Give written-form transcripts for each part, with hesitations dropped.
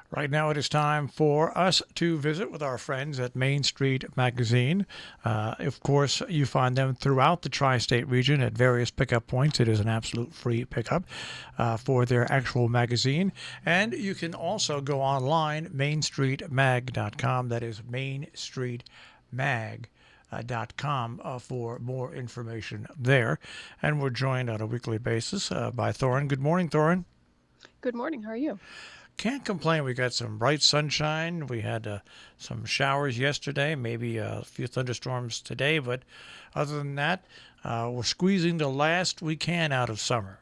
Right now, it is time for us to visit with our friends at Main Street Magazine. Of course, you find them throughout the tri state region at various pickup points. It is an absolute free pickup for their actual magazine. And you can also go online, mainstreetmag.com. That is mainstreetmag.com for more information there. And we're joined on a weekly basis by Thorin. Good morning, Thorin. Good morning. How are you? Can't complain. We got some bright sunshine. We had some showers yesterday, maybe a few thunderstorms today, but other than that, we're squeezing the last we can out of summer.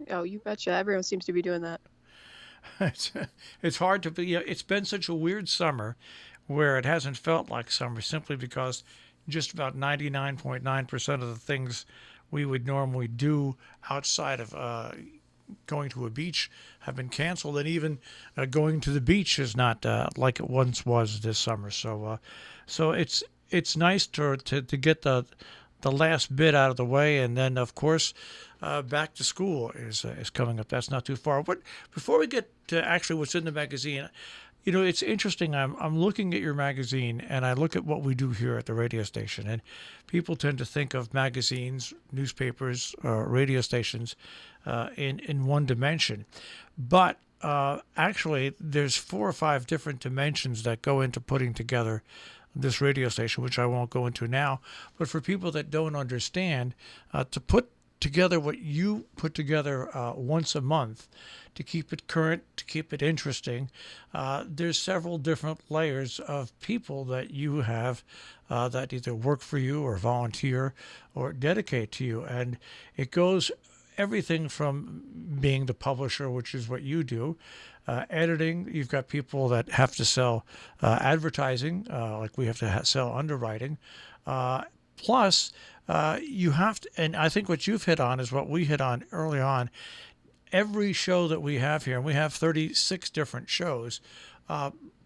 Oh, you betcha. Everyone seems to be doing that. it's, it's hard to be. It's been such a weird summer where it hasn't felt like summer simply because just about 99.9% of the things we would normally do outside of going to a beach have been canceled, and even going to the beach is not like it once was this summer. So it's nice to get the last bit out of the way, and then of course back to school is coming up. That's not too far. But before we get to actually what's in the magazine, it's interesting. I'm looking at your magazine, and I look at what we do here at the radio station, and people tend to think of magazines, newspapers, radio stations in one dimension, but actually, there's 4 or 5 different dimensions that go into putting together this radio station, which I won't go into now. But for people that don't understand, to put together what you put together once a month, to keep it current, to keep it interesting, there's several different layers of people that you have that either work for you or volunteer or dedicate to you. And it goes everything from being the publisher, which is what you do, editing. You've got people that have to sell advertising, like we have to sell underwriting. Plus, you have to, and I think what you've hit on is what we hit on early on. Every show that we have here, and we have 36 different shows,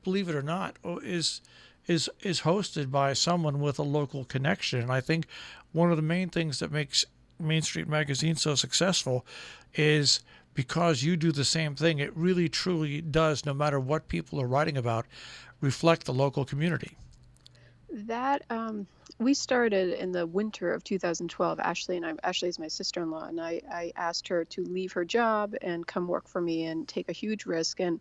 believe it or not, is hosted by someone with a local connection. And I think one of the main things that makes Main Street Magazine so successful is because you do the same thing. It really truly does, no matter what people are writing about, reflect the local community. That we started in the winter of 2012. Ashley is my sister-in-law, and I asked her to leave her job and come work for me and take a huge risk. And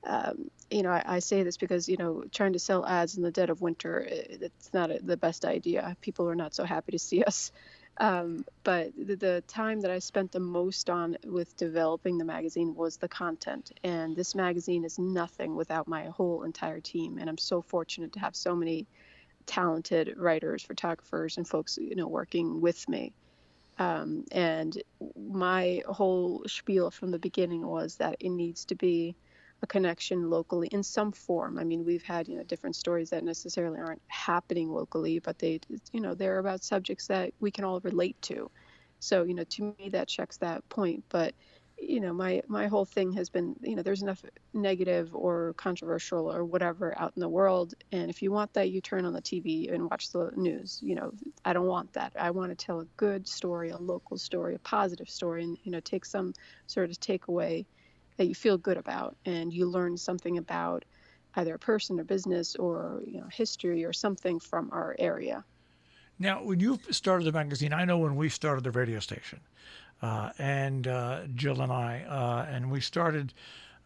I say this because trying to sell ads in the dead of winter, it's not the best idea. People are not so happy to see us. But the time that I spent the most on with developing the magazine was the content. And this magazine is nothing without my whole entire team. And I'm so fortunate to have so many talented writers, photographers, and folks, working with me. And my whole spiel from the beginning was that it needs to be a connection locally in some form. I mean, we've had, different stories that necessarily aren't happening locally, but they're about subjects that we can all relate to. So, to me, that checks that point. But, my whole thing has been, there's enough negative or controversial or whatever out in the world. And if you want that, you turn on the TV and watch the news. I don't want that. I want to tell a good story, a local story, a positive story, and, take some sort of takeaway that you feel good about, and you learn something about either a person or business or history or something from our area. Now, when you started the magazine, I know when we started the radio station, and Jill and I, and we started.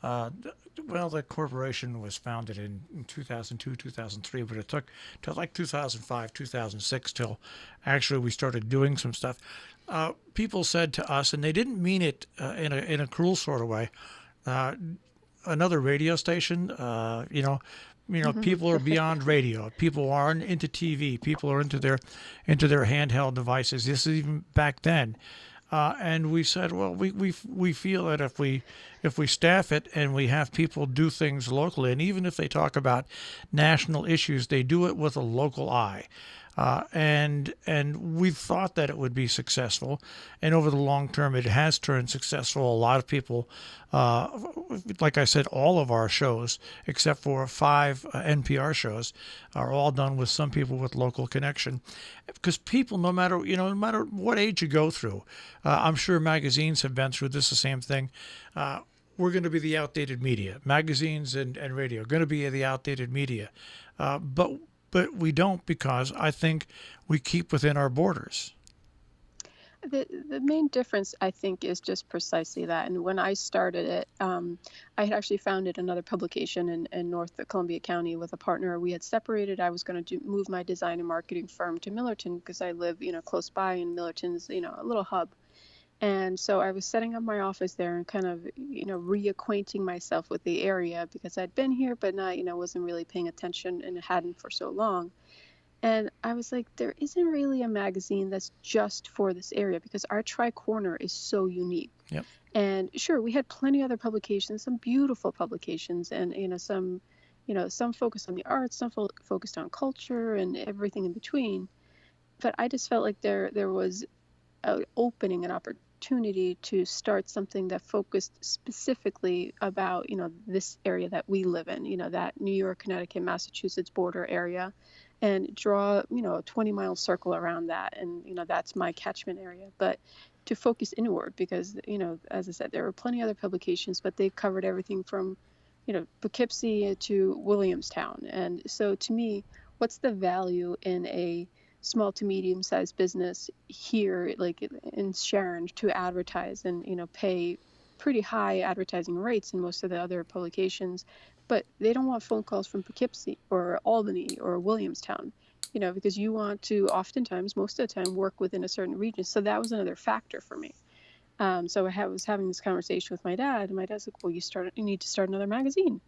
The corporation was founded in 2002, 2003, but it took till like 2005, 2006 till actually we started doing some stuff. People said to us, and they didn't mean it in a cruel sort of way. Another radio station, people are beyond radio. People aren't into TV. People are into their handheld devices. This is even back then. And we said, well, we feel that if we staff it and we have people do things locally, and even if they talk about national issues, they do it with a local eye. And we thought that it would be successful, and over the long term, it has turned successful. A lot of people, like I said, all of our shows, except for 5 NPR shows, are all done with some people with local connection, because people, no matter what age you go through, I'm sure magazines have been through this the same thing. we're going to be the outdated media. Magazines and radio are going to be the outdated media, but we don't, because I think we keep within our borders. The main difference, I think, is just precisely that. And when I started it, I had actually founded another publication in North Columbia County with a partner. We had separated. I was going to move my design and marketing firm to Millerton because I live, close by, and Millerton's, a little hub. And so I was setting up my office there and kind of, reacquainting myself with the area because I'd been here, but not, wasn't really paying attention and hadn't for so long. And I was like, there isn't really a magazine that's just for this area because our Tri-Corner is so unique. Yep. And sure, we had plenty of other publications, some beautiful publications, and some focused on the arts, some focused on culture and everything in between. But I just felt like there was an opening, an opportunity to start something that focused specifically about this area that we live in, that New York, Connecticut, Massachusetts border area, and draw a 20-mile circle around that, and that's my catchment area. But to focus inward, because as I said, there were plenty of other publications, but they covered everything from Poughkeepsie to Williamstown. And so to me, what's the value in a small to medium sized business here, like in Sharon, to advertise and pay pretty high advertising rates in most of the other publications, but they don't want phone calls from Poughkeepsie or Albany or Williamstown, because you want to oftentimes, most of the time, work within a certain region. So that was another factor for me. So I was having this conversation with my dad, and my dad's like, well, you need to start another magazine.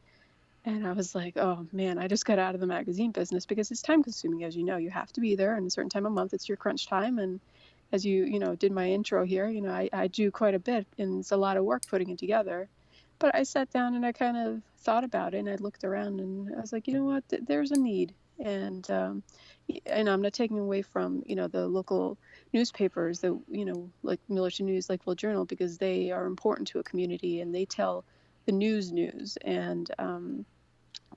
And I was like, oh man, I just got out of the magazine business because it's time consuming. As you know, you have to be there in a certain time of month. It's your crunch time. And as you did my intro here, I do quite a bit, and it's a lot of work putting it together. But I sat down and I kind of thought about it, and I looked around and I was like, you know what, there's a need. And I'm not taking away from, the local newspapers that, like Millerton News, Lakeville Journal, because they are important to a community and they tell the news and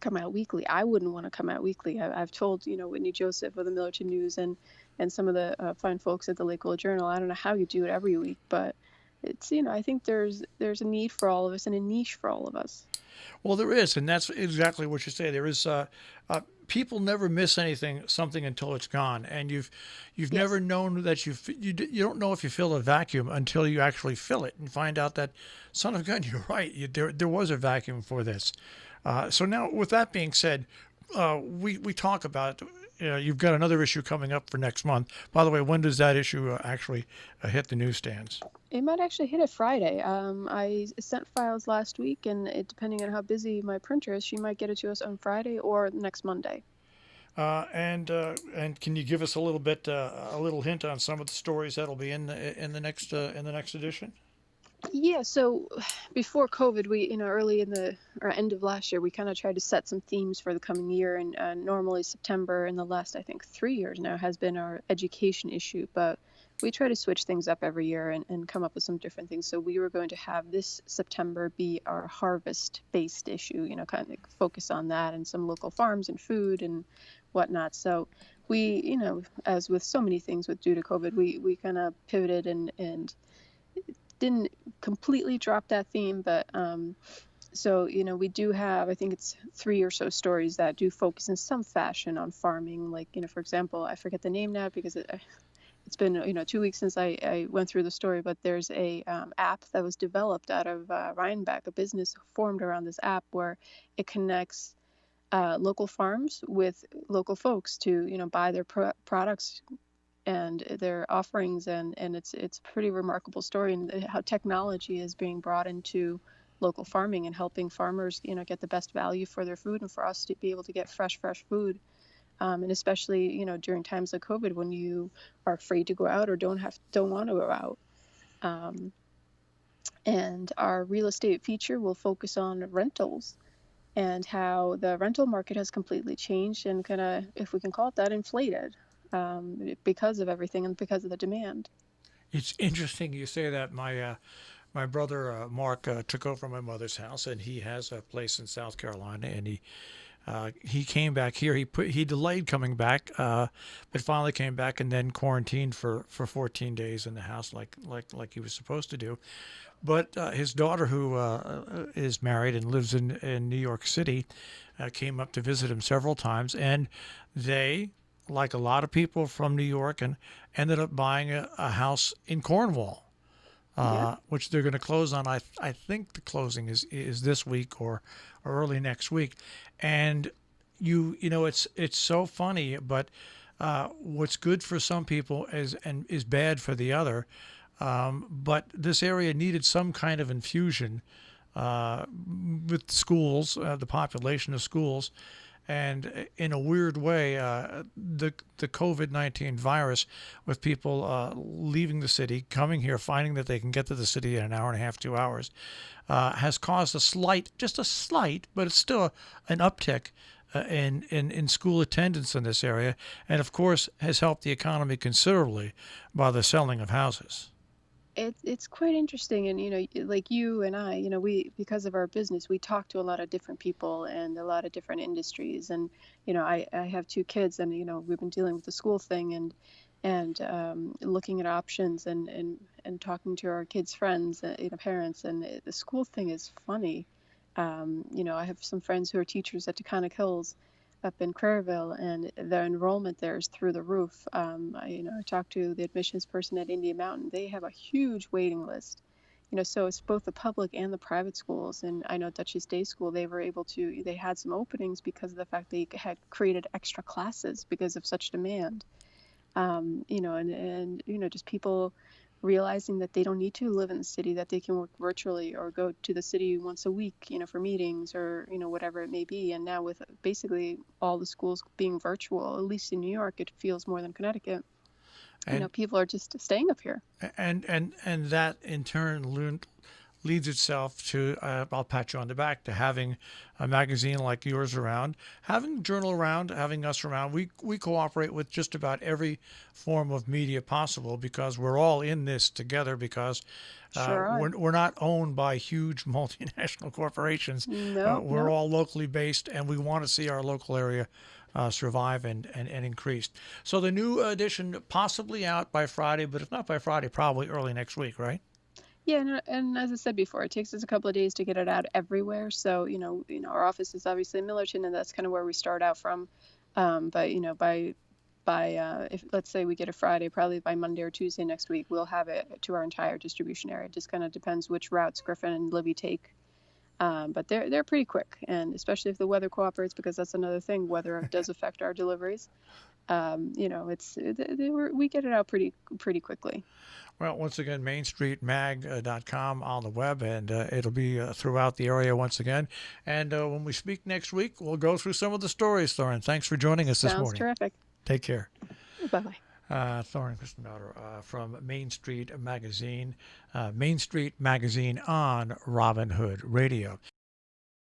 come out weekly. I wouldn't want to come out weekly. I've told, Whitney Joseph of the Millerton News and some of the fine folks at the Lakeville Journal, I don't know how you do it every week, but it's, I think there's a need for all of us and a niche for all of us. Well, there is, and that's exactly what you say. There is. People never miss something until it's gone, and you've Yes. never known that you don't know if you fill a vacuum until you actually fill it and find out that, son of a gun, you're right. There was a vacuum for this. So now, with that being said, we talk about. You've got another issue coming up for next month. By the way, when does that issue actually hit the newsstands? It might actually hit it Friday. I sent files last week, and depending on how busy my printer is, she might get it to us on Friday or next Monday. And can you give us a little hint on some of the stories that'll be in the next edition? Yeah, so before COVID, we, early in or end of last year, we kind of tried to set some themes for the coming year. And normally September in the last, I think, 3 years now has been our education issue. But we try to switch things up every year and come up with some different things. So we were going to have this September be our harvest-based issue, kind of focus on that and some local farms and food and whatnot. So we, as with so many things due to COVID, we kind of pivoted and didn't completely drop that theme, but so we do have, I think it's 3 or so stories that do focus in some fashion on farming. Like for example, I forget the name now because it's been 2 weeks since I went through the story, but there's a app that was developed out of Rhinebeck, a business formed around this app where it connects local farms with local folks to buy their products and their offerings, and it's a pretty remarkable story, and how technology is being brought into local farming and helping farmers get the best value for their food, and for us to be able to get fresh food, and especially during times like COVID when you are afraid to go out or don't want to go out. And our real estate feature will focus on rentals and how the rental market has completely changed and kind of, if we can call it that, inflated. Because of everything and because of the demand. It's interesting you say that. My brother Mark took over my mother's house, and he has a place in South Carolina, and he came back here. He delayed coming back, but finally came back and then quarantined for 14 days in the house like he was supposed to do. But his daughter, who is married and lives in New York City, came up to visit him several times, and they, like a lot of people from New York, and ended up buying a house in Cornwall, Yeah. which they're going to close on. I think the closing is this week or early next week, and it's so funny, but what's good for some people is bad for the other. But this area needed some kind of infusion with schools, the population of schools, and in a weird way, the COVID-19 virus, with people leaving the city, coming here, finding that they can get to the city in an hour and a half, 2 hours, has caused just a slight, but it's still an uptick in school attendance in this area, and of course has helped the economy considerably by the selling of houses. It's quite interesting, and like you and I, we, because of our business, we talk to a lot of different people and a lot of different industries. And I have two kids, and we've been dealing with the school thing, and looking at options, and talking to our kids' friends, parents. And the school thing is funny. I have some friends who are teachers at Taconic Hills up in Prairieville, and the enrollment there is through the roof. I talked to the admissions person at Indian Mountain. They have a huge waiting list. So it's both the public and the private schools. And I know Dutchess Day School, they had some openings because of the fact they had created extra classes because of such demand. And just people realizing that they don't need to live in the city, that they can work virtually or go to the city once a week, for meetings or, whatever it may be. And now with basically all the schools being virtual, at least in New York, it feels more than Connecticut. And People are just staying up here. and that in turn leads itself to, I'll pat you on the back, to having a magazine like yours around, having a journal around, having us around. We cooperate with just about every form of media possible because we're all in this together, because Sure are. we're not owned by huge multinational corporations. No, We're no. all locally based, and we want to see our local area survive and increased. So the new edition possibly out by Friday, but if not by Friday, probably early next week, right? Yeah, and as I said before, it takes us a couple of days to get it out everywhere. So, our office is obviously in Millerton, and that's kind of where we start out from. But by if let's say we get it Friday, probably by Monday or Tuesday next week, we'll have it to our entire distribution area. It just kind of depends which routes Griffin and Libby take. But they're pretty quick, and especially if the weather cooperates, because that's another thing. Weather does affect our deliveries. We get it out pretty quickly. Well, once again, mainstreetmag.com on the web, and it'll be throughout the area once again. And when we speak next week, we'll go through some of the stories, Thorin. Thanks for joining us this Sounds morning. terrific. Take care. Bye bye. Thorin Christenauer from Main Street Magazine, Main Street Magazine on Robin Hood Radio.